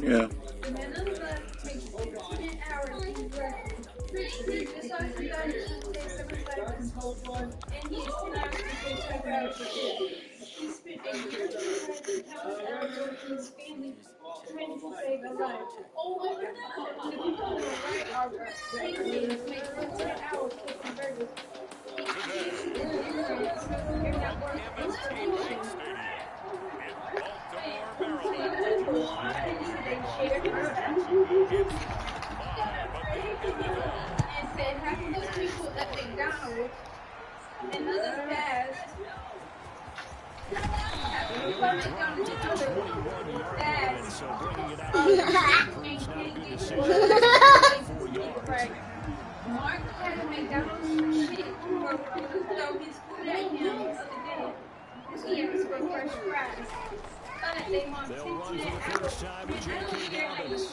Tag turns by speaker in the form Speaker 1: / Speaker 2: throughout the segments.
Speaker 1: Yeah.
Speaker 2: From MSG Bank Stadium in Baltimore, Maryland. It's week 5 of the NFL.
Speaker 3: He'll be dropped at the 21-yard line, so bringing it out of the end zone proves not a good decision. It's only about 4 yards. They'll run for the first time with J.K. Dobbins.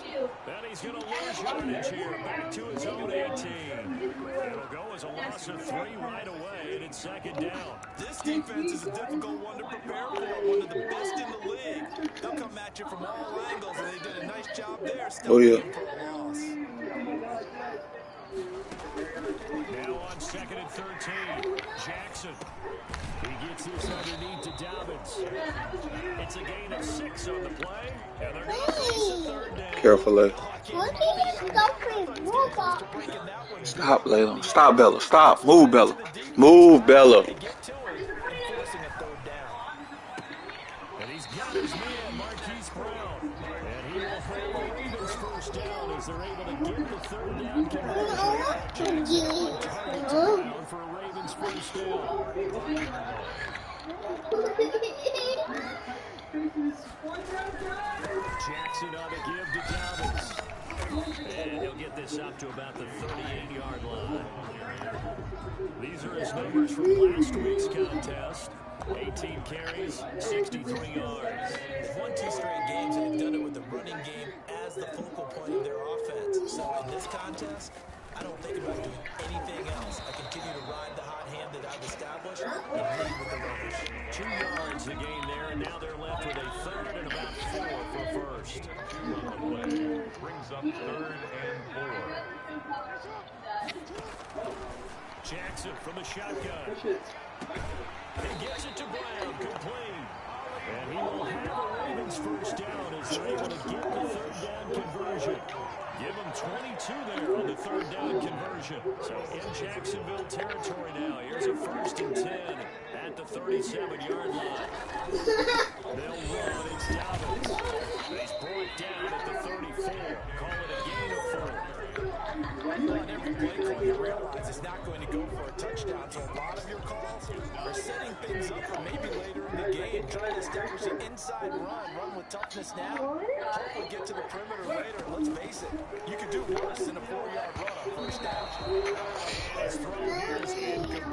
Speaker 3: And he's going to lose yardage here, back to his own 18. It'll go as a loss of 3 right away, and it's second down.
Speaker 4: This defense is a difficult one to prepare for, one of the best in the league. They'll come at you from all angles, and they did a nice job there,
Speaker 1: Oh, yeah.
Speaker 4: for a loss.
Speaker 3: Now on 2nd and 13, Jackson. He gets this underneath to Dobbins. It's a gain of 6 on the play, and they're going to face a 3rd down.
Speaker 1: Carefully. Stop, Layla. Stop, Bella. Stop. Move, Bella. Move, Bella.
Speaker 3: And he's got his man, Marquise Brown. And he will hold the Ravens first down as they're able to get the 3rd down conversion. Jackson on target to Brown for a Ravens first down. Jackson on the give to Dobbins. And he'll get this up to about the 38-yard line. These are his numbers from last week's contest. 18 carries, 63 yards.
Speaker 4: They've won 2 straight games, and they've done it with the running game as the focal point of their offense. So in this contest, I don't think about doing anything else. I continue to ride the hot hand that I've established and lead with the runners.
Speaker 3: 2 yards a gain there, and now they're left with a 3rd and about 4 for first.
Speaker 2: 2 on the play. Brings up 3rd and 4.
Speaker 3: Jackson from the shotgun. He gets it to Brown, complete. And he will have the Ravens first down as they're able to get the 3rd down conversion. Give them 22 there on the 3rd down conversion. So in Jacksonville territory now. Here's a 1st and 10 at the 37-yard line. They'll run. It's Dobbins. He's brought down at the 34. Call it a gain of 4.
Speaker 4: On every play call, you realize it's not going to go for a touchdown. So a lot of your calls are setting things up for maybe later in the game, trying to establish an inside run with toughness now, hopefully get to the perimeter later. And let's face it, you could do worse than a 4-yard run on first down.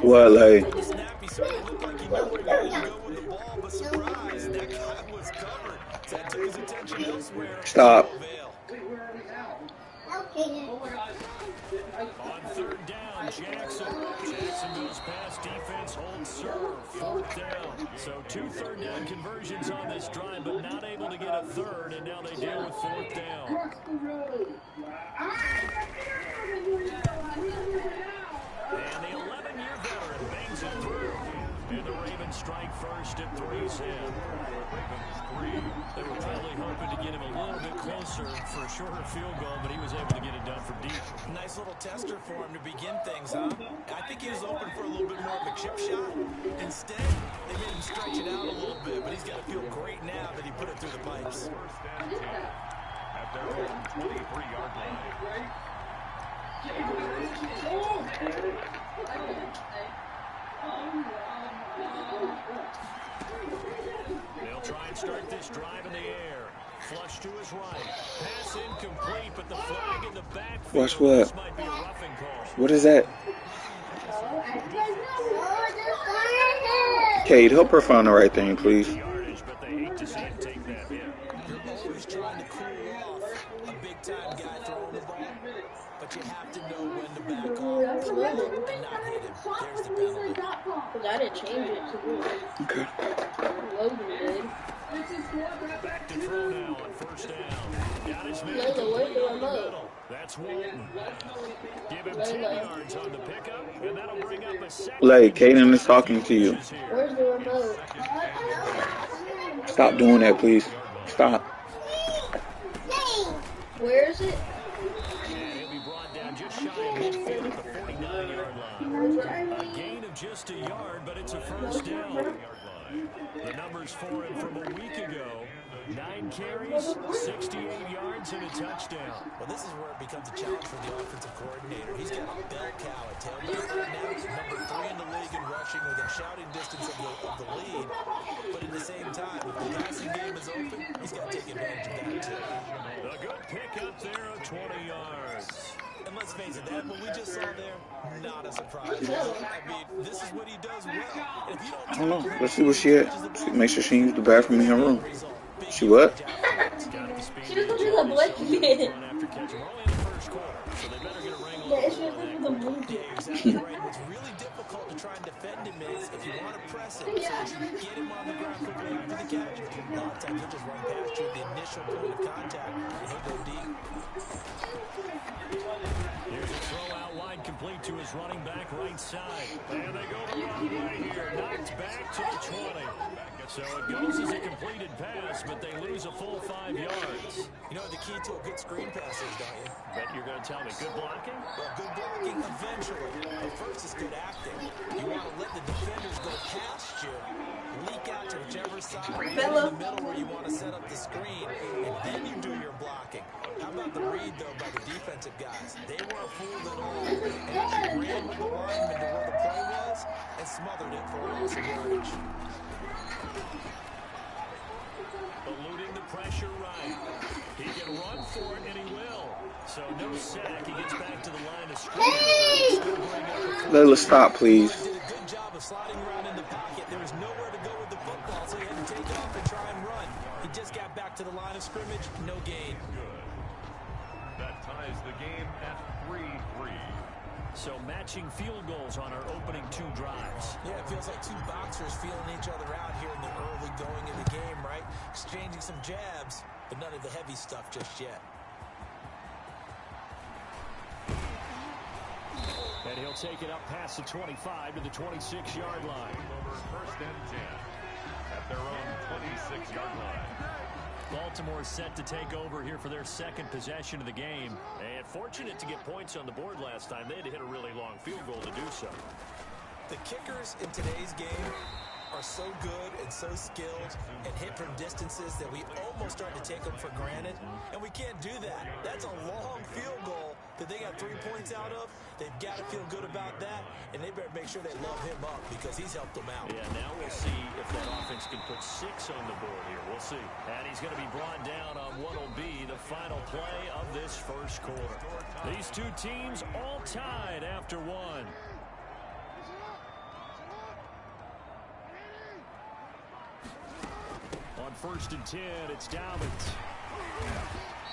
Speaker 1: What, like?
Speaker 4: The snap, he certainly looked like he knew where he wanted to go with the ball, but surprise, that guy was covered. So that took his attention elsewhere.
Speaker 1: Stop.
Speaker 3: On 3rd down, Jackson. Jacksonville's pass defense holds serve. 4th down. So 2 3rd down conversions on this drive, but not able to get a 3rd, and now they deal with 4th down. And the 11-year veteran bangs it through. And the Ravens strike first at 3-7.
Speaker 2: Ravens 3.
Speaker 3: They were probably hoping to get him a little bit closer for a shorter field goal, but he was able to get it done from deep.
Speaker 4: Nice little tester for him to begin things, huh? I think he was open for a little bit more of a chip shot. Instead, they made him stretch it out a little bit, but he's got to feel great now that he put it through the pipes.
Speaker 2: 1st and 10 at their own 23-yard line.
Speaker 3: They'll try and start this drive in the air. Flush to his right. Pass incomplete, but the flag in the backfield.
Speaker 1: Watch what?
Speaker 3: This might be a roughing call.
Speaker 1: What is that? Kate, help her find the right thing, please.
Speaker 3: Yardage, but they hate to see him take that hit.
Speaker 4: You're always trying to cool off a big-time guy throwing the ball, but you have to know when to back off and not hit him. There's the penalty.
Speaker 5: Because I didn't change it to me.
Speaker 1: Okay.
Speaker 5: Logan did.
Speaker 3: Back to throw now on 1st down. got his man
Speaker 5: Layla, where's
Speaker 3: complete
Speaker 5: the
Speaker 3: over the
Speaker 5: remote?
Speaker 3: middle. That's Walton. Give him 10
Speaker 5: Layla.
Speaker 3: yards on the pickup, and that'll bring up a second.
Speaker 1: Like,
Speaker 3: And
Speaker 1: Kaden
Speaker 3: just
Speaker 1: is
Speaker 3: a
Speaker 1: talking
Speaker 3: few
Speaker 1: to you.
Speaker 3: inches here.
Speaker 5: Where's the remote?
Speaker 1: Stop doing that, please. Stop.
Speaker 5: Where is it?
Speaker 3: And he'll be brought down just shy of midfield at the 49-yard line. A gain of just a yard, but it's a first down. The numbers for him from a week ago: 9 carries, 68 yards, and a touchdown.
Speaker 4: Well, this is where it becomes a challenge for the offensive coordinator. He's got a bell cow at tailback right now. He's number 3 in the league in rushing within shouting distance of the lead. But at the same time, if the passing game is open, he's got to take advantage of that, too.
Speaker 3: A good pickup there of 20 yards.
Speaker 4: And let's face it, that what we just saw there, not a surprise. I mean, this is what he does well. And if you
Speaker 1: I don't know. Let's see what she at. Make sure she used the bathroom in her room. She what?
Speaker 5: She was looking at the blanket.
Speaker 3: After catching early in the first quarter, so they better get a wrangle.
Speaker 5: Yeah, she was looking at the blanket.
Speaker 4: Exactly right. What's really difficult to try and defend him is if you want to press him, so that you get him on the ground quickly after the catch. A lot of times he'll just run past you at the initial point of contact, and he'll go deep.
Speaker 3: Here's a throw out wide, complete to his running back right side. And they go the wrong way here. Knocked back to the 20. So it goes as a completed pass, but they lose a full 5 yards.
Speaker 4: You know what the key to a good screen pass is, don't you?
Speaker 3: Bet you're going to tell me. Good blocking?
Speaker 4: Well, good blocking eventually. But first is good acting. You want to let the defenders go past you, leak out to whichever side in the middle where you want to set up the screen, and then you do your blocking. How about the read, though, by the defensive guys? They weren't fooled at all. And they ran with the lineman to where the play was and smothered it for a loss of yardage.
Speaker 3: Eluding the pressure right. He can run for it, and he will. So no sack. He gets back to the line of scrimmage.
Speaker 1: Layla, stop, please.
Speaker 4: Did a good job of sliding around in the pocket. There was nowhere to go with the football, so he had to take off and try and run. He just got back to the line of scrimmage. No gain.
Speaker 2: That ties the game at 3-3.
Speaker 3: So matching field goals on our opening 2 drives.
Speaker 4: Yeah, it feels like 2 boxers feeling each other out here in the early going of the game, right? Exchanging some jabs, but none of the heavy stuff just yet.
Speaker 3: And he'll take it up past the 25 to the 26-yard line.
Speaker 2: Over 1st and 10 at their own 26-yard line.
Speaker 3: Baltimore set to take over here for their second possession of the game. And fortunate to get points on the board last time. They had to hit a really long field goal to do so.
Speaker 4: The kickers in today's game are so good and so skilled and hit from distances that we almost start to take them for granted. And we can't do that. That's a long field goal that they got 3 points out of. They've got to feel good about that, and they better make sure they love him up because he's helped them out.
Speaker 3: Yeah, now we'll see if that offense can put 6 on the board here. We'll see. And he's going to be brought down on what will be the final play of this first quarter. These 2 teams all tied after 1. On 1st and 10, it's Dobbins.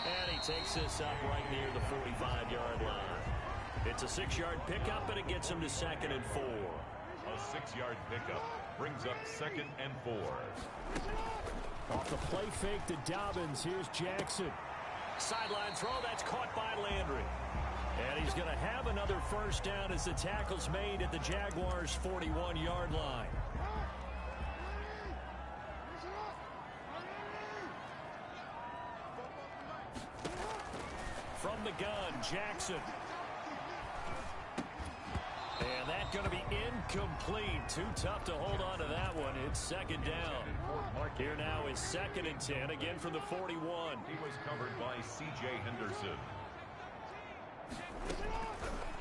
Speaker 3: And he takes this up right near the 45-yard line. It's a 6-yard pickup, and it gets him to 2nd and 4.
Speaker 2: A 6-yard pickup brings up 2nd and 4.
Speaker 3: Off the play fake to Dobbins, here's Jackson. Sideline throw, that's caught by Landry. And he's going to have another first down as the tackle's made at the Jaguars' 41-yard line. From the gun, Jackson. And that's going to be incomplete. Too tough to hold on to that one. It's 2nd down. Here now is 2nd and 10, again from the 41.
Speaker 2: He was covered by C.J. Henderson.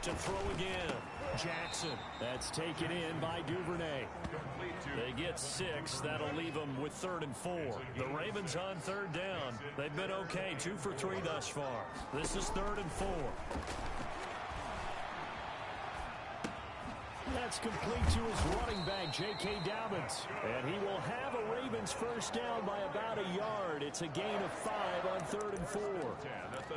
Speaker 3: To throw again, Jackson. That's taken in by Duvernay. They get 6. That'll leave them with 3rd and 4. The Ravens on 3rd down. They've been okay, 2 for 3 thus far. This is 3rd and 4. That's complete to his running back, J.K. Dobbins. And he will have a Ravens first down by about a yard. It's a gain of 5 on 3rd and 4.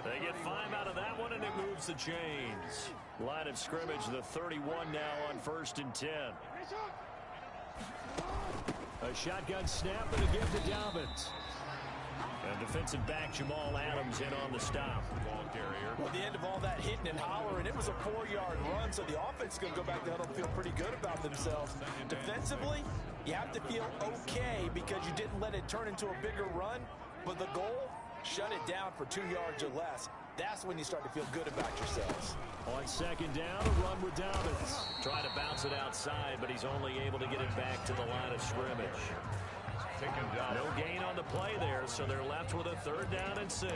Speaker 3: They get 5 out of that one, and it moves the chains. Line of scrimmage, the 31 now on 1st and 10. A shotgun snap and a give to Dobbins. And defensive back Jamal Adams in on the stop.
Speaker 2: Ball carrier.
Speaker 4: At the end of all that hitting and hollering, it was a 4-yard run, so the offense is going to go back to huddle and feel pretty good about themselves. Defensively, you have to feel okay because you didn't let it turn into a bigger run, but the goal, shut it down for 2 yards or less. That's when you start to feel good about yourselves.
Speaker 3: On second down, a run with Dobbins. Trying to bounce it outside, but he's only able to get it back to the line of scrimmage. No gain on the play there, so they're left with a 3rd down and 6.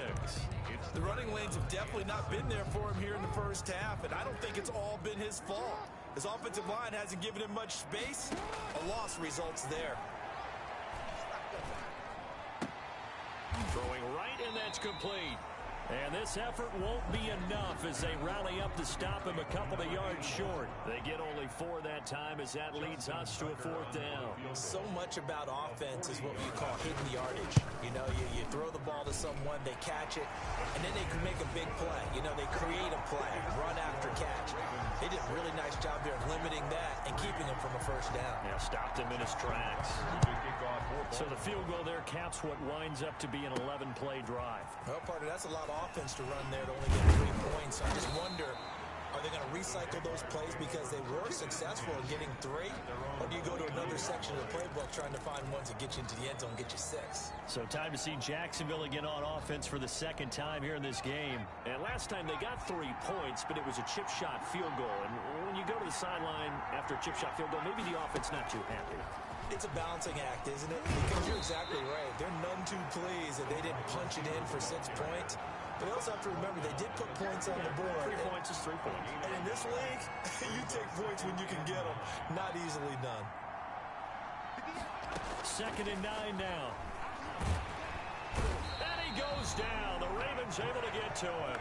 Speaker 4: The running lanes have definitely not been there for him here in the first half, and I don't think it's all been his fault. His offensive line hasn't given him much space. A loss results there.
Speaker 3: Throwing right, and that's complete. And this effort won't be enough as they rally up to stop him a couple of yards short. They get only 4 that time as that leads us to a 4th down.
Speaker 4: So much about offense is what we call hidden yardage. You know, you throw the ball to someone, they catch it, and then they can make a big play. You know, they create a play, run after catch. They did a really nice job there of limiting that and keeping him from a 1st down.
Speaker 3: Yeah, stopped him in his tracks. So the field goal there caps what winds up to be an 11-play drive.
Speaker 4: Well, partner, that's a lot of offense to run there to only get 3 points. I just wonder, are they going to recycle those plays because they were successful in getting 3? Or do you go to another section of the playbook trying to find ones that get you into the end zone and get you 6?
Speaker 3: So time to see Jacksonville again on offense for the 2nd time here in this game. And last time they got 3 points, but it was a chip shot field goal. And when you go to the sideline after a chip shot field goal, maybe the offense not too happy.
Speaker 4: It's a balancing act, isn't it? Because you're exactly right. They're none too pleased that they didn't punch it in for 6 points. But they also have to remember they did put points on the board.
Speaker 3: 3 points is 3 points.
Speaker 4: And in this league, you take points when you can get them. Not easily done.
Speaker 3: 2nd and 9 now. And he goes down. The Ravens able to get to him.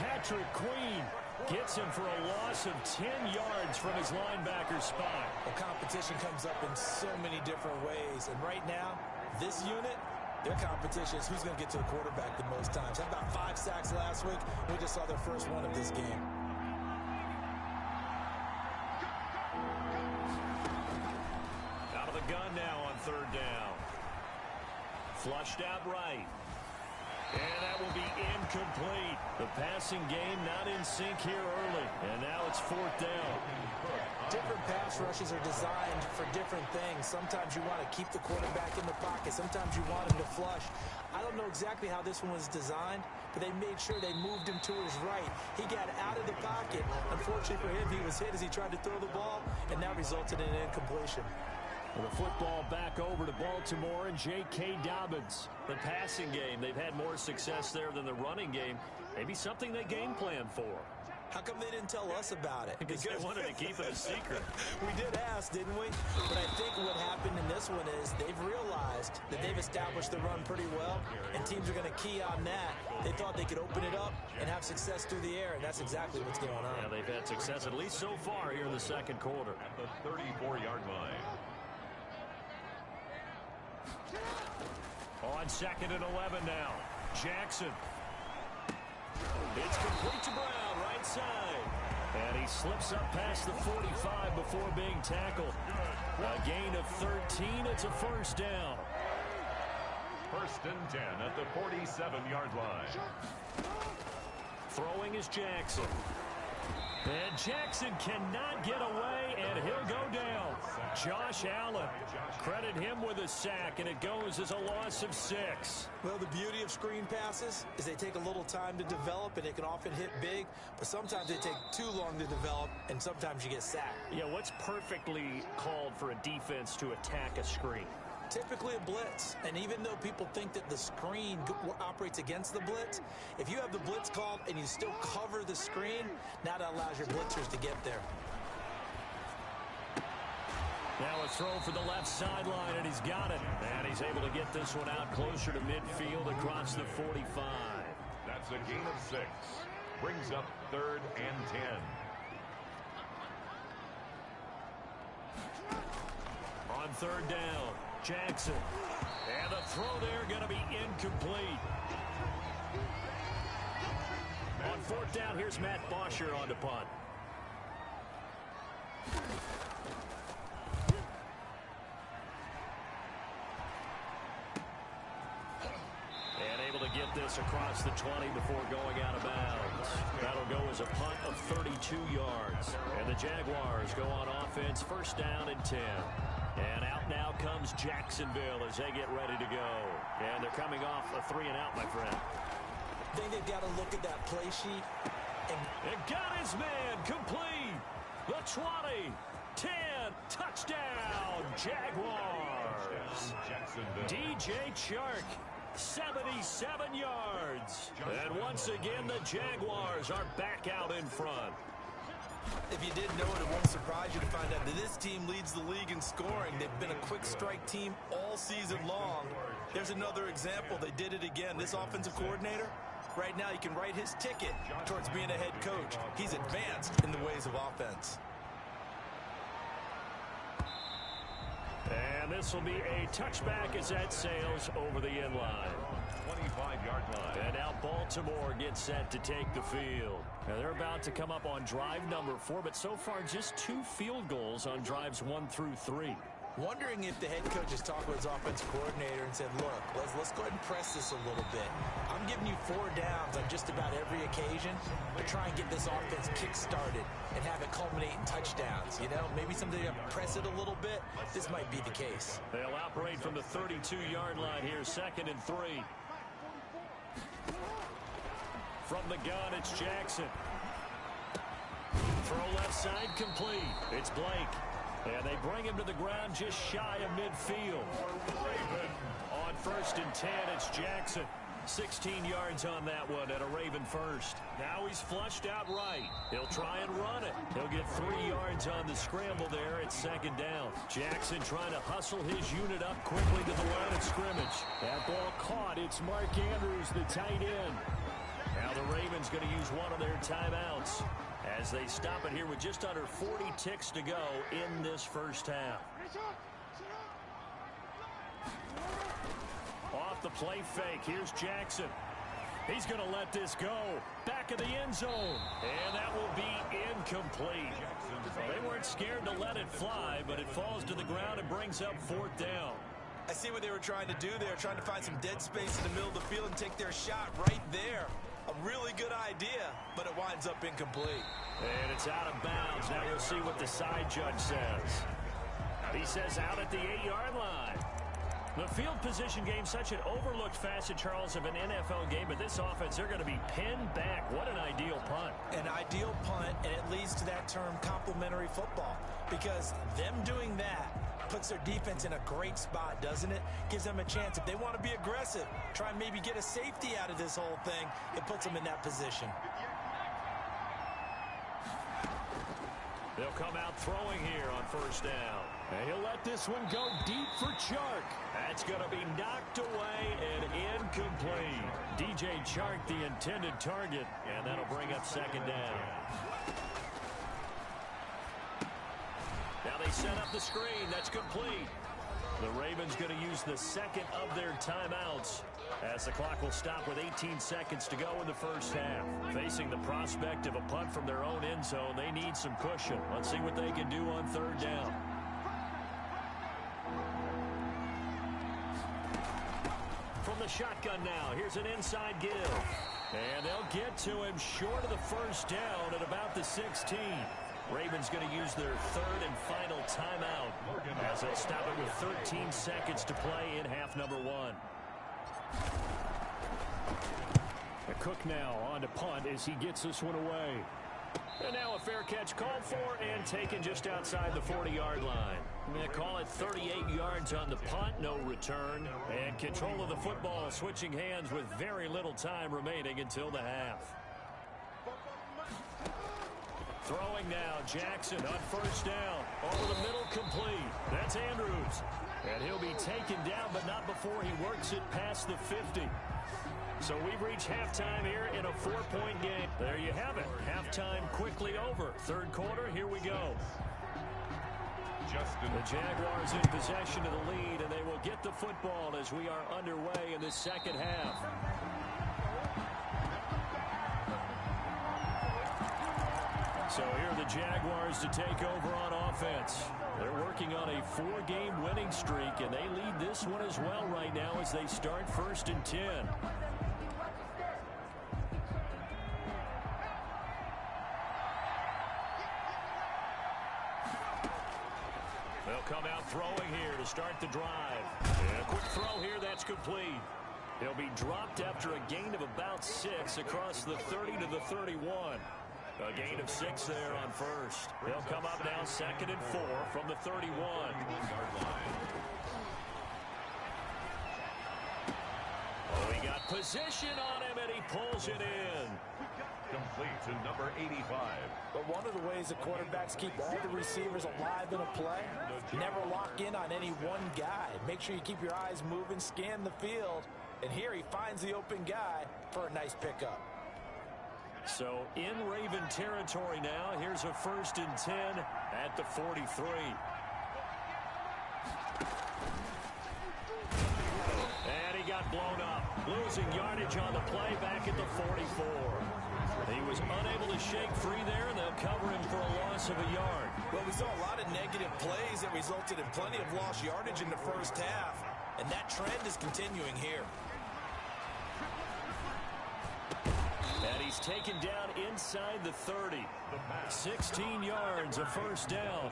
Speaker 3: Patrick Queen gets him for a loss of 10 yards from his linebacker spot.
Speaker 4: The competition comes up in so many different ways. And right now, this unit, their competition is who's going to get to the quarterback the most times. Had about 5 sacks last week. We just saw their first one of this game.
Speaker 3: Out of the gun now on 3rd down. Flushed out right. And that will be incomplete. The passing game not in sync here early. And now it's 4th down.
Speaker 4: Different pass rushes are designed for different things. Sometimes you want to keep the quarterback in the pocket. Sometimes you want him to flush. I don't know exactly how this one was designed, but they made sure they moved him to his right. He got out of the pocket. Unfortunately for him, he was hit as he tried to throw the ball, and that resulted in an incompletion.
Speaker 3: Well, the football back over to Baltimore and J.K. Dobbins. The passing game, they've had more success there than the running game. Maybe something they game plan for.
Speaker 4: How come they didn't tell us about it?
Speaker 3: Because they wanted to keep it a secret.
Speaker 4: We did ask, didn't we? But I think what happened in this one is they've realized that they've established the run pretty well, and teams are going to key on that. They thought they could open it up and have success through the air, and that's exactly what's going on.
Speaker 3: Yeah, they've had success at least so far here in the 2nd quarter.
Speaker 2: At the 34-yard line.
Speaker 3: On 2nd and 11 now. Jackson. It's complete to Brown, right side. And he slips up past the 45 before being tackled. A gain of 13. It's a 1st down.
Speaker 2: 1st and 10 at the 47-yard line.
Speaker 3: Throwing is Jackson. And Jackson cannot get away, and he'll go down. Josh Allen, credit him with a sack, and it goes as a loss of 6.
Speaker 4: Well, the beauty of screen passes is they take a little time to develop, and they can often hit big, but sometimes they take too long to develop, and sometimes you get sacked.
Speaker 3: Yeah, what's perfectly called for a defense to attack a screen?
Speaker 4: Typically a blitz, and even though people think that the screen operates against the blitz, if you have the blitz called and you still cover the screen, now that allows your blitzers to get there.
Speaker 3: Now a throw for the left sideline, and he's got it. And he's able to get this one out closer to midfield across the 45.
Speaker 2: That's a gain of 6. Brings up 3rd and 10.
Speaker 3: On 3rd down, Jackson. And the throw there going to be incomplete. On 4th down, here's Matt Bosher on the punt. this across the 20 before going out of bounds. That'll go as a punt of 32 yards. And the Jaguars go on offense, first down and 10. And out now comes Jacksonville as they get ready to go. And they're coming off a 3-and-out, my friend.
Speaker 4: I think they've got to look at that play sheet.
Speaker 3: And got his man complete. The 20, 10, touchdown, Jaguars. DJ Chark, 77 yards. And once again, the Jaguars are back out in front.
Speaker 4: If you didn't know it, it won't surprise you to find out that this team leads the league in scoring. They've been a quick strike team all season long. There's another example. They did it again. This offensive coordinator, right now, he can write his ticket towards being a head coach. He's advanced in the ways of offense.
Speaker 3: And this will be a touchback as that sails over the end line.
Speaker 2: 25-yard line.
Speaker 3: And now Baltimore gets set to take the field. Now they're about to come up on drive number 4, but so far just 2 field goals on drives 1 through 3.
Speaker 4: Wondering if the head coach has talked with his offensive coordinator and said, look, let's go ahead and press this a little bit. I'm giving you 4 downs on just about every occasion to try and get this offense kick-started and have it culminate in touchdowns. You know, maybe someday you have to press it a little bit. This might be the case.
Speaker 3: They'll operate from the 32-yard line here, 2nd and 3. From the gun, it's Jackson. Throw left side complete. It's Blake. And they bring him to the ground just shy of midfield. On 1st and 10, it's Jackson. 16 yards on that one at a Raven first. Now he's flushed out right. He'll try and run it. He'll get 3 yards on the scramble there at 2nd down. Jackson trying to hustle his unit up quickly to the line of scrimmage. That ball caught. It's Mark Andrews, the tight end. Now the Ravens going to use one of their timeouts as they stop it here with just under 40 ticks to go in this first half. Off the play fake, here's Jackson. He's going to let this go. Back of the end zone. And that will be incomplete. They weren't scared to let it fly, but it falls to the ground and brings up 4th down.
Speaker 4: I see what they were trying to do. They were trying to find some dead space in the middle of the field and take their shot right there. A really good idea, but it winds up incomplete.
Speaker 3: And it's out of bounds. Now we'll see what the side judge says. He says out at the 8-yard line. The field position game, such an overlooked facet, Charles, of an NFL game, but this offense, they're going to be pinned back. What an ideal punt.
Speaker 4: An ideal punt, and it leads to that term complementary football, because them doing that puts their defense in a great spot, doesn't it? Gives them a chance. If they want to be aggressive, try and maybe get a safety out of this whole thing, it puts them in that position.
Speaker 3: They'll come out throwing here on 1st down. And he'll let this one go deep for Chark. That's going to be knocked away and incomplete. DJ Chark, the intended target, and that'll bring up 2nd down. Now they set up the screen. That's complete. The Ravens going to use the 2nd of their timeouts as the clock will stop with 18 seconds to go in the first half. Facing the prospect of a punt from their own end zone, they need some cushion. Let's see what they can do on 3rd down. From the shotgun now, here's an inside give. And they'll get to him short of the 1st down at about the 16. Ravens going to use their 3rd and final timeout as they'll stop it with 13 seconds to play in half number 1. Cook now on to punt as he gets this one away. And now a fair catch called for and taken just outside the 40-yard line. They call it 38 yards on the punt, no return. And control of the football switching hands with very little time remaining until the half. Throwing now, Jackson on 1st down. Over the middle, complete. That's Andrews. And he'll be taken down, but not before he works it past the 50. So we've reached halftime here in a 4-point game. There you have it. Halftime quickly over. 3rd quarter, here we go. The Jaguars in possession of the lead, and they will get the football as we are underway in the 2nd half. So here are the Jaguars to take over on offense. They're working on a 4-game winning streak, and they lead this one as well right now as they start 1st and 10. They'll come out throwing here to start the drive. And a quick throw here, that's complete. He'll be dropped after a gain of about 6 across the 30 to the 31. A gain of 6 there on first. They'll come up now 2nd and 4 from the 31. Oh, he got position on him, and he pulls it in.
Speaker 2: Complete to number 85.
Speaker 4: But one of the ways the quarterbacks keep all the receivers alive in a play, never lock in on any one guy. Make sure you keep your eyes moving, scan the field, and here he finds the open guy for a nice pickup.
Speaker 3: So in Raven territory now, here's a 1st and 10 at the 43. And he got blown up, losing yardage on the play back at the 44. He was unable to shake free there, and they'll cover him for a loss of a yard.
Speaker 4: Well, we saw a lot of negative plays that resulted in plenty of lost yardage in the first half, and that trend is continuing here.
Speaker 3: And he's taken down inside the 30. 16 yards, a 1st down.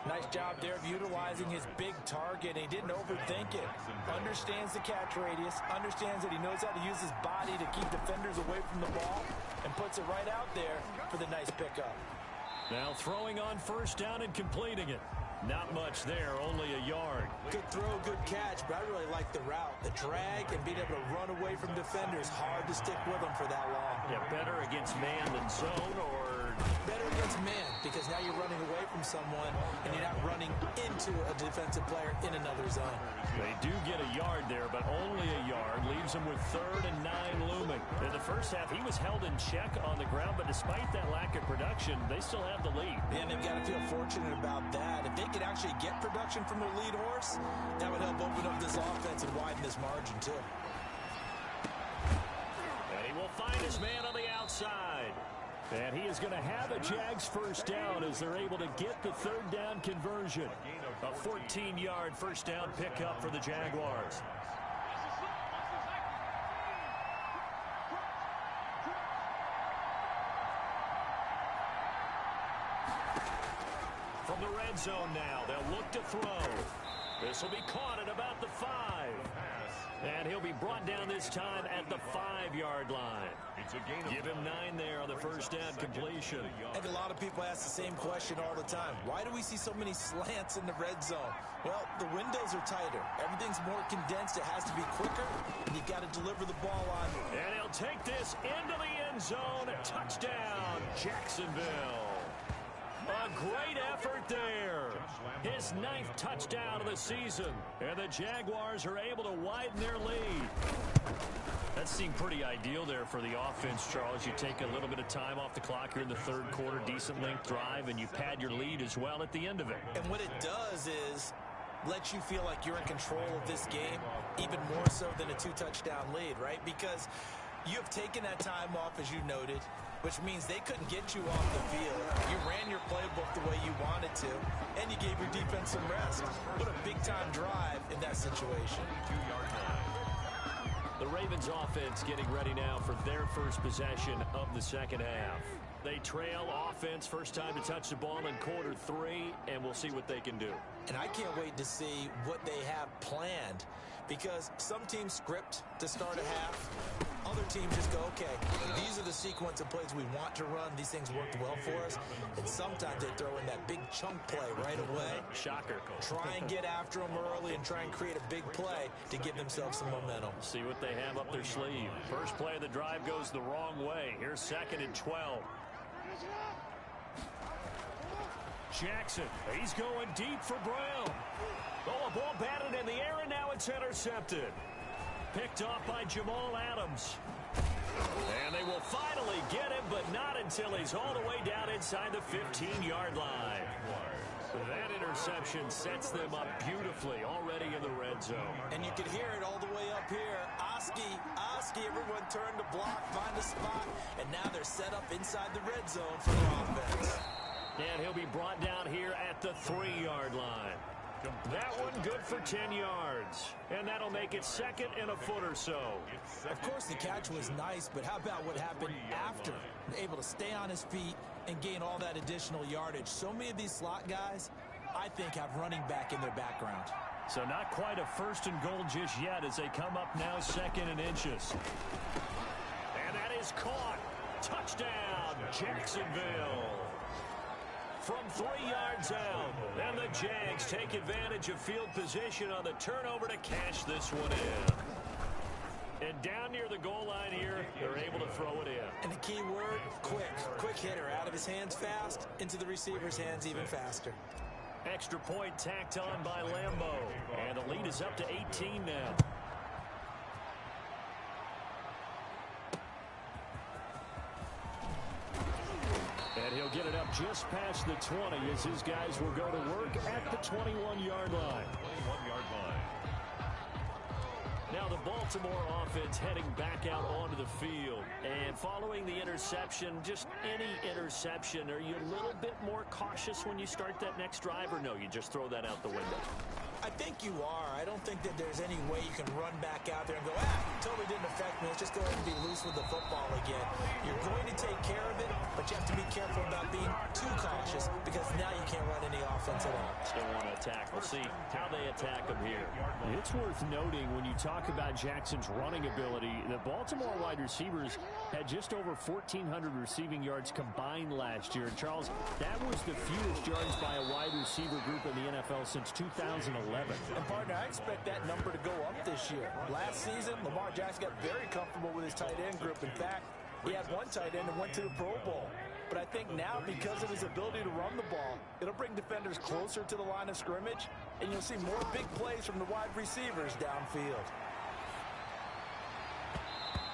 Speaker 4: Nice job there of utilizing his big target. He didn't overthink it. Understands the catch radius. Understands that he knows how to use his body to keep defenders away from the ball. And puts it right out there for the nice pickup.
Speaker 3: Now throwing on 1st down and completing it. Not much there, only a yard.
Speaker 4: Good throw, good catch, but I really like the route. The drag and being able to run away from defenders. Hard to stick with them for that long.
Speaker 3: Yeah, better against man than zone, or
Speaker 4: better against man, because now you're running away from someone and you're not running into a defensive player in another zone.
Speaker 3: They do get a yard there, but only a yard. Leaves them with 3rd and 9 looming. In the first half, he was held in check on the ground, but despite that lack of production, they still have the lead.
Speaker 4: And they've got to feel fortunate about that. If they could actually get production from their lead horse, that would help open up this offense and widen this margin too.
Speaker 3: And he will find his man on the outside. And he is going to have a Jags 1st down as they're able to get the 3rd down conversion. A 14-yard 1st down pickup for the Jaguars. From the red zone now, they'll look to throw. This will be caught at about the 5. And he'll be brought down this time at the 5-yard line. Give him 9 there on the 1st down completion.
Speaker 4: I think a lot of people ask the same question all the time. Why do we see so many slants in the red zone? Well, the windows are tighter. Everything's more condensed. It has to be quicker, and you've got to deliver the ball on.
Speaker 3: And he'll take this into the end zone. Touchdown, Jacksonville. A great effort there. His 9th touchdown of the season. And the Jaguars are able to widen their lead. That seemed pretty ideal there for the offense, Charles. You take a little bit of time off the clock here in the 3rd quarter, decent length drive, and you pad your lead as well at the end of it.
Speaker 4: And what it does is let you feel like you're in control of this game, even more so than a 2-touchdown lead, right? Because you have taken that time off, as you noted, which means they couldn't get you off the field. You ran your playbook the way you wanted to, and you gave your defense some rest. What a big-time drive in that situation.
Speaker 3: The Ravens offense getting ready now for their first possession of the 2nd half. They trail offense, first time to touch the ball in quarter 3, and we'll see what they can do.
Speaker 4: And I can't wait to see what they have planned, because some teams script to start a half. Other teams just go, okay, these are the sequence of plays we want to run. These things worked well for us. And sometimes they throw in that big chunk play right away.
Speaker 3: Shocker.
Speaker 4: Try and get after them early and try and create a big play to give themselves some momentum.
Speaker 3: See what they have up their sleeve. First play of the drive goes the wrong way. Here's 2nd and 12. Jackson, he's going deep for Brown. Oh, a ball batted in the air, and now it's intercepted. Picked off by Jamal Adams. And they will finally get him, but not until he's all the way down inside the 15-yard line. That interception sets them up beautifully already in the red zone.
Speaker 4: And you can hear it all the way up here. Oski, everyone turned to block, find a spot, and now they're set up inside the red zone for their offense.
Speaker 3: And he'll be brought down here at the 3-yard line. That one good for 10 yards. And that'll make it 2nd and a foot or so.
Speaker 4: Of course, the catch was nice, but how about what happened after? Able to stay on his feet and gain all that additional yardage. So many of these slot guys I think, have running back in their background.
Speaker 3: So not quite a 1st and goal just yet as they come up now 2nd and inches. And that is caught. Touchdown, Jacksonville. From 3 yards out. And the Jags take advantage of field position on the turnover to cash this one in. And down near the goal line here, they're able to throw it in.
Speaker 4: And the key word, quick. Quick hitter. Out of his hands fast, into the receiver's hands even faster.
Speaker 3: Extra point tacked on by Lambo. And the lead is up to 18 now. And he'll get it up just past the 20 as his guys will go to work at the 21-yard line.
Speaker 2: 21-yard line.
Speaker 3: Now the Baltimore offense heading back out onto the field. And following the interception, just any interception, are you a little bit more cautious when you start that next drive, or no, you just throw that out the window?
Speaker 4: I think you are. I don't think that there's any way you can run back out there and go, totally didn't affect me. Let's just go ahead and be loose with the football again. You're going to take care of it, but you have to be careful about being too cautious because now you can't run any offense at all.
Speaker 3: Still want to attack. We'll see how they attack them here. It's worth noting when you talk about Jackson's running ability, the Baltimore wide receivers had just over 1,400 receiving yards combined last year. And Charles, that was the fewest yards by a wide receiver group in the NFL since 2011.
Speaker 4: And partner, I expect that number to go up this year. Last season, Lamar Jackson got very comfortable with his tight end group. In fact, he had one tight end that went to the Pro Bowl. But I think now, because of his ability to run the ball, it'll bring defenders closer to the line of scrimmage, and you'll see more big plays from the wide receivers downfield.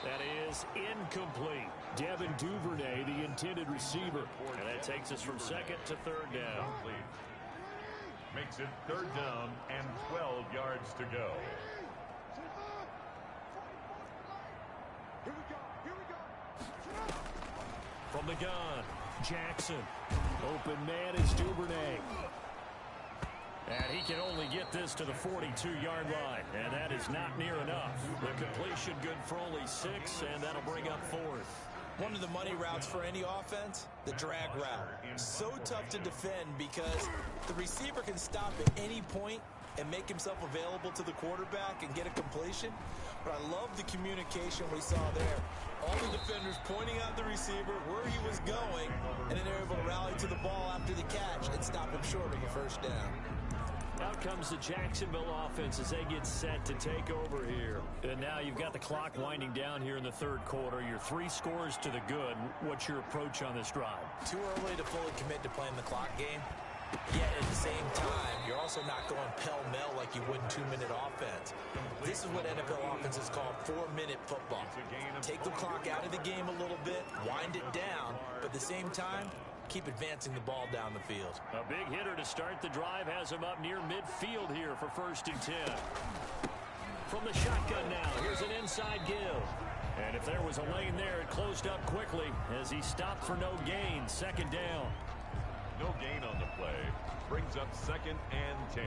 Speaker 3: That is incomplete. Devin Duvernay, the intended receiver. And that takes us from 2nd to 3rd down.
Speaker 2: Makes it 3rd down and 12 yards to go.
Speaker 3: From the gun, Jackson. Open man is Duvernay. And he can only get this to the 42-yard line. And that is not near enough. The completion good for only 6, and that'll bring up 4th.
Speaker 4: One of the money routes for any offense, the drag route. So tough to defend because the receiver can stop at any point and make himself available to the quarterback and get a completion. But I love the communication we saw there. All the defenders pointing out the receiver where he was going, and then they're able to rally to the ball after the catch and stop him short of a 1st down.
Speaker 3: Out comes the Jacksonville offense as they get set to take over here. And now you've got the clock winding down here in the 3rd quarter. You're 3 scores to the good. What's your approach on this drive?
Speaker 4: Too early to fully commit to playing the clock game. Yet at the same time, you're also not going pell-mell like you would in 2-minute offense. This is what NFL offenses call 4-minute football. Take the clock out of the game a little bit, wind it down, but at the same time, keep advancing the ball down the field.
Speaker 3: A big hitter to start the drive has him up near midfield here for 1st and 10. From the shotgun now, here's an inside give. And if there was a lane there, it closed up quickly as he stopped for no gain. 2nd down.
Speaker 2: No gain on the play. Brings up 2nd and 10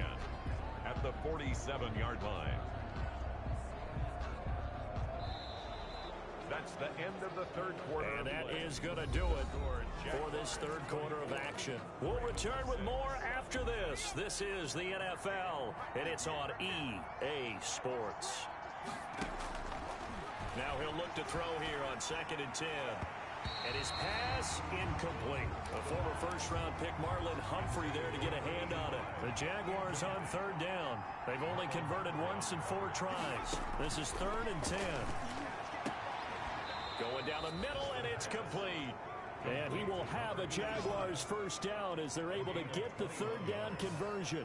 Speaker 2: at the 47-yard line. That's the end of the 3rd quarter.
Speaker 3: And that is going to do it for this 3rd quarter of action. We'll return with more after this. This is the NFL, and it's on EA Sports. Now he'll look to throw here on 2nd and 10. And his pass incomplete. The former 1st-round pick Marlon Humphrey there to get a hand on it. The Jaguars on 3rd down. They've only converted once in 4 tries. This is 3rd and 10. Going down the middle, and it's complete. And he will have a Jaguars 1st down as they're able to get the 3rd down conversion.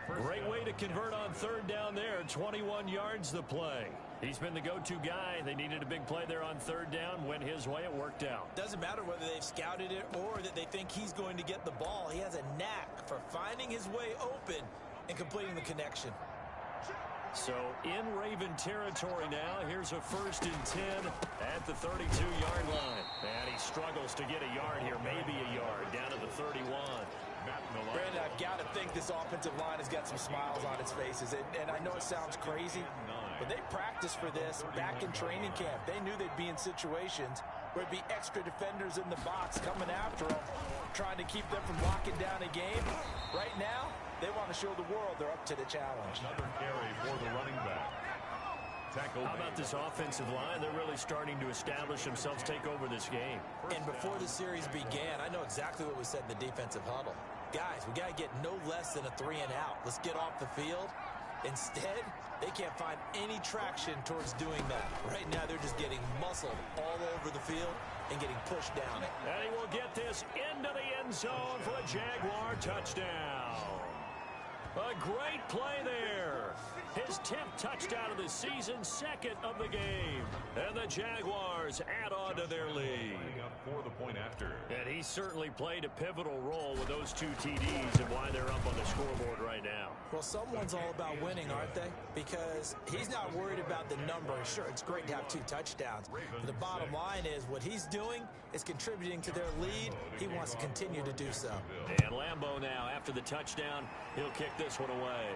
Speaker 3: Great way to convert on 3rd down there. 21 yards the play. He's been the go-to guy. They needed a big play there on 3rd down. Went his way. It worked out.
Speaker 4: Doesn't matter whether they've scouted it or that they think he's going to get the ball. He has a knack for finding his way open and completing the connection.
Speaker 3: So in Raven territory now. Here's a 1st and 10 at the 32-yard line. And he struggles to get a yard here. Maybe a yard down to the 31.
Speaker 4: Brandon, I've got to think this offensive line has got some smiles on its faces. And I know it sounds crazy, But they practiced for this back in training camp. They knew they'd be in situations where it'd be extra defenders in the box coming after them, trying to keep them from locking down a game. Right now, they want to show the world they're up to the challenge.
Speaker 2: Another carry for the running back. Tackle.
Speaker 3: How about this offensive line? They're really starting to establish themselves, take over this game.
Speaker 4: And before the series began, I know exactly what we said in the defensive huddle. Guys, we got to get no less than a 3 and out. Let's get off the field. Instead, they can't find any traction towards doing that. Right now, they're just getting muscled all over the field and getting pushed down.
Speaker 3: And he will get this into the end zone for a Jaguar touchdown. A great play there. His 10th touchdown of the season, second of the game. And the Jaguars add on to their lead.
Speaker 2: For the point after.
Speaker 3: And he certainly played a pivotal role with those 2 TDs and why they're up on the scoreboard right now.
Speaker 4: Well, someone's all about winning, aren't they? Because he's not worried about the number. Sure, it's great to have 2 touchdowns. But the bottom line is what he's doing is contributing to their lead. He wants to continue to do so.
Speaker 3: And Lambeau now, after the touchdown, he'll kick this one away.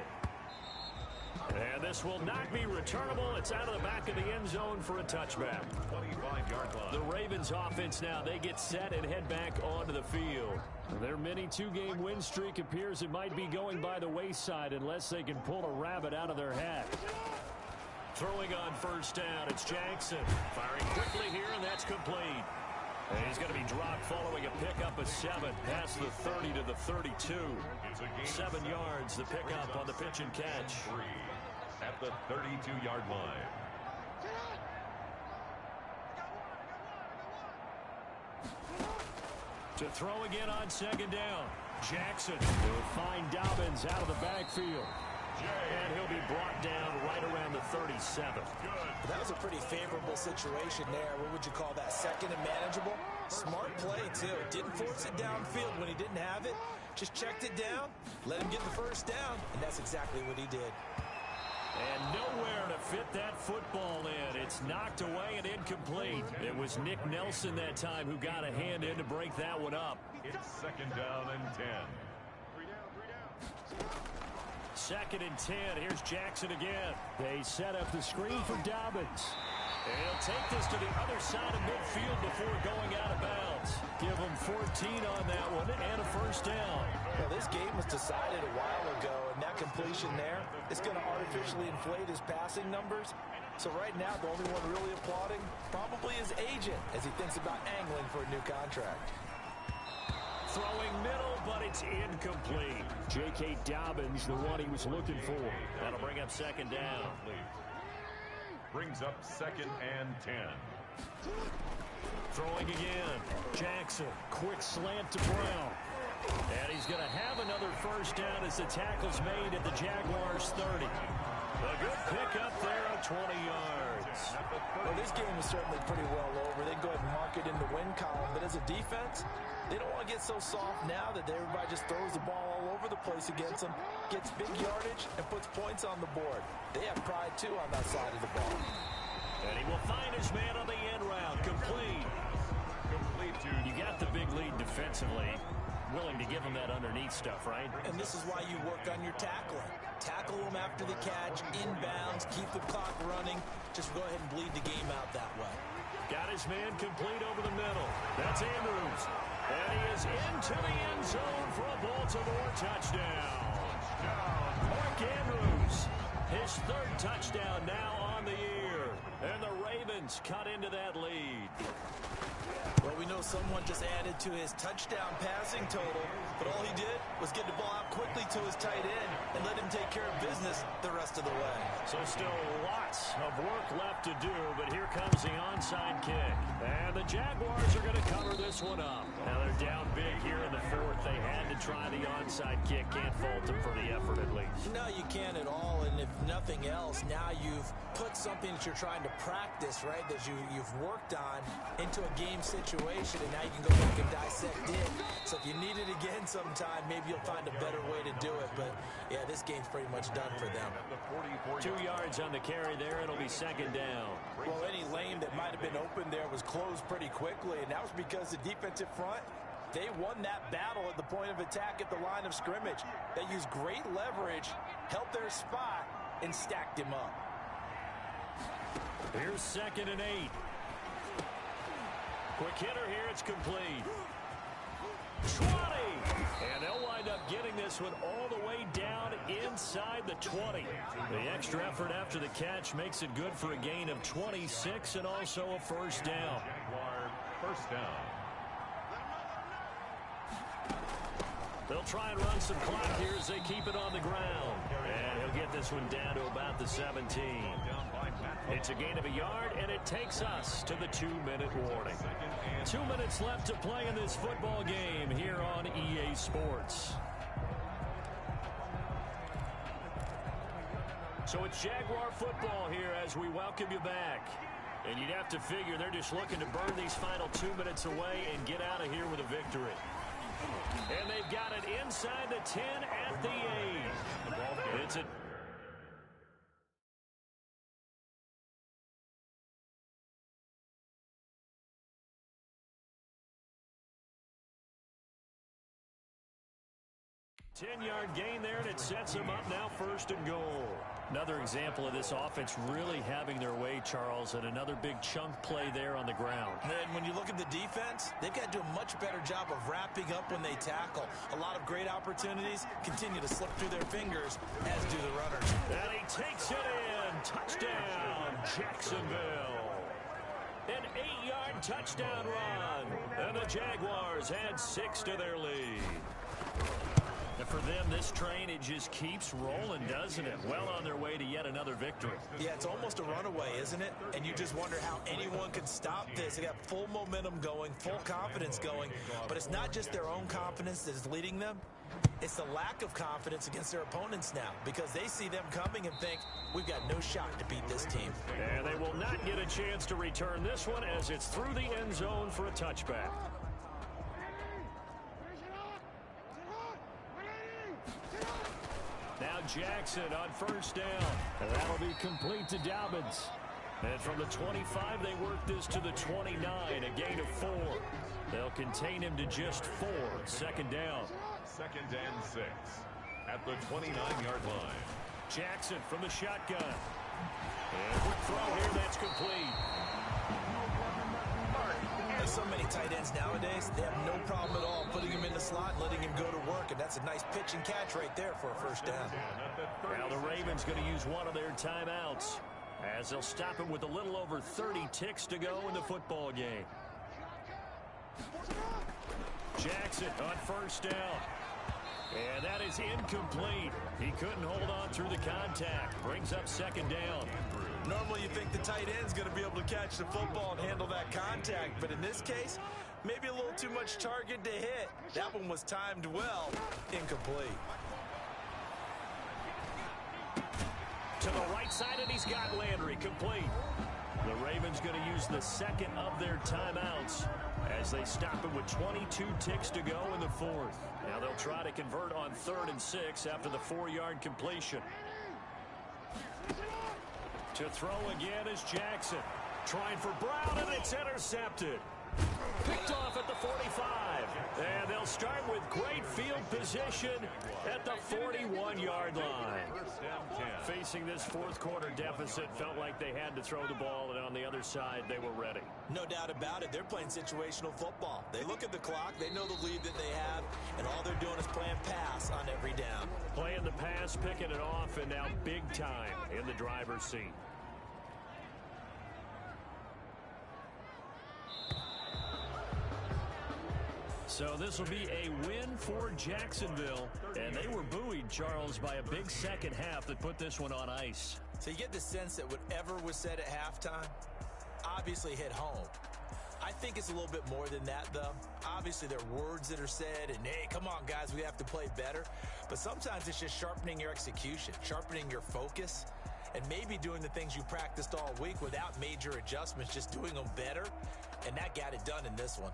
Speaker 3: And this will not be returnable. It's out of the back of the end zone for a touchback.
Speaker 2: 25-yard line.
Speaker 3: The Ravens offense now, they get set and head back onto the field. Their mini 2-game win streak appears it might be going by the wayside unless they can pull a rabbit out of their hat. Throwing on first down, it's Jackson. Firing quickly here, and that's complete. And he's going to be dropped following a pickup of 7 past the 30 to the 32. 7 yards, the pickup on the pitch and catch.
Speaker 2: 3 at the 32-yard line.
Speaker 3: To throw again on second down. Jackson will find Dobbins out of the backfield. And he'll be brought down right around the 37.
Speaker 4: But that was a pretty favorable situation there. What would you call that? Second and manageable? Smart play, too. Didn't force it downfield when he didn't have it. Just checked it down, let him get the first down, and that's exactly what he did.
Speaker 3: And nowhere to fit that football in. It's knocked away and incomplete. It was Nick Nelson that time who got a hand in to break that one up.
Speaker 2: It's second down and 10.
Speaker 3: 2nd and 10. Here's Jackson again. They set up the screen for Dobbins. And he'll take this to the other side of midfield before going out of bounds. Give him 14 on that one and a first down.
Speaker 4: Well, this game was decided a while ago, and that completion there is going to artificially inflate his passing numbers. So right now, the only one really applauding probably his agent as he thinks about angling for a new contract.
Speaker 3: Throwing middle, but it's incomplete. J.K. Dobbins, the one he was looking for. That'll bring up second down.
Speaker 2: Brings up second and 10.
Speaker 3: Throwing again. Jackson, quick slant to Brown. And he's going to have another first down as the tackle's made at the Jaguars' 30. A good pickup there of 20 yards.
Speaker 4: Well, this game is certainly pretty well over. They can go ahead and mark it in the win column. But as a defense, they don't want to get so soft now that everybody just throws the ball all over the place against them, gets big yardage, and puts points on the board. They have pride, too, on that side of the ball.
Speaker 3: And he will find his man on the end route. Complete. You got the big lead defensively. Willing to give him that underneath stuff, right?
Speaker 4: And this is why you work on your tackling. Tackle him after the catch, inbounds, keep the clock running. Just go ahead and bleed the game out that way.
Speaker 3: Got his man complete over the middle. That's Andrews. And he is into the end zone for a Baltimore touchdown. Mark Andrews, his 3rd touchdown now on the year. And the Ravens cut into that lead.
Speaker 4: Well, we know someone just added to his touchdown passing total, but all he did was get the ball out quickly to his tight end and let him take care of business the rest of the way.
Speaker 3: So still lots of work left to do, but here comes the onside kick. And the Jaguars are going to cover this one up. Now they're down big here in the 4th. They had to try the onside kick. Can't fault them for the effort at least.
Speaker 4: No, you can't at all, and if nothing else, now you've put something that you're trying to practice, right, that you've worked on into a game situation, and now you can go back and dissect it. So if you need it again sometime, maybe you'll find a better way to do it. But, yeah, this game's pretty much done for them.
Speaker 3: 2 yards on the carry there. It'll be second down.
Speaker 4: Well, any lane that might have been open there was closed pretty quickly, and that was because the defensive front, they won that battle at the point of attack at the line of scrimmage. They used great leverage, held their spot, and stacked him up.
Speaker 3: Here's 2nd and 8. Quick hitter here. It's complete. 20. And they'll wind up getting this one all the way down inside the 20. The extra effort after the catch makes it good for a gain of 26 and also a first down.
Speaker 2: Jaguar first down.
Speaker 3: They'll try and run some clock here as they keep it on the ground. And he'll get this one down to about the 17. It's a gain of a yard, and it takes us to the 2-minute warning. 2 minutes left to play in this football game here on EA Sports. So it's Jaguar football here as we welcome you back. And you'd have to figure they're just looking to burn these final 2 minutes away and get out of here with a victory. And they've got it inside the 10 at the 8. It's a 10-yard gain there, and it sets them up now 1st and goal. Another example of this offense really having their way, Charles, and another big chunk play there on the ground.
Speaker 4: And when you look at the defense, they've got to do a much better job of wrapping up when they tackle. A lot of great opportunities continue to slip through their fingers, as do the runners.
Speaker 3: And he takes it in. Touchdown, Jacksonville. An 8-yard touchdown run. And the Jaguars add 6 to their lead. And for them, this train, it just keeps rolling, doesn't it? Well on their way to yet another victory.
Speaker 4: Yeah, it's almost a runaway, isn't it? And you just wonder how anyone can stop this. They got full momentum going, full confidence going. But it's not just their own confidence that is leading them. It's the lack of confidence against their opponents now, because they see them coming and think, we've got no shot to beat this team.
Speaker 3: And they will not get a chance to return this one as it's through the end zone for a touchback. Now Jackson on 1st down. And that'll be complete to Dobbins. And from the 25, they work this to the 29, a gain of 4. They'll contain him to just 4. 2nd down.
Speaker 2: 2nd and 6 at the 29-yard line.
Speaker 3: Jackson from the shotgun. And quick throw here, that's complete.
Speaker 4: Like so many tight ends nowadays, they have no problem at all putting him in the slot and letting him go to work, and that's a nice pitch and catch right there for a 1st down.
Speaker 3: Now the Ravens going to use one of their timeouts as they'll stop him with a little over 30 ticks to go in the football game. Jackson on 1st down. And that is incomplete. He couldn't hold on through the contact. Brings up 2nd down.
Speaker 4: Normally you think the tight end's going to be able to catch the football and handle that contact, but in this case, maybe a little too much target to hit. That one was timed well. Incomplete.
Speaker 3: To the right side, and he's got Landry. Complete. The Ravens going to use the 2nd of their timeouts as they stop it with 22 ticks to go in the 4th. Now they'll try to convert on 3rd and 6 after the 4-yard completion. To throw again is Jackson. Trying for Brown, and it's intercepted. Picked off at the 45. And they'll start with great field position at the 41-yard line. Facing this 4th quarter deficit, felt like they had to throw the ball, and on the other side, they were ready.
Speaker 4: No doubt about it. They're playing situational football. They look at the clock, they know the lead that they have, and all they're doing is playing pass on every down.
Speaker 3: Playing the pass, picking it off, and now big time in the driver's seat. So this will be a win for Jacksonville, and they were buoyed, Charles, by a big second half that put this one on ice.
Speaker 4: So you get the sense that whatever was said at halftime obviously hit home. I think it's a little bit more than that, though. Obviously, there are words that are said, and hey, come on, guys, we have to play better. But sometimes it's just sharpening your execution, sharpening your focus, and maybe doing the things you practiced all week without major adjustments, just doing them better, and that got it done in this one.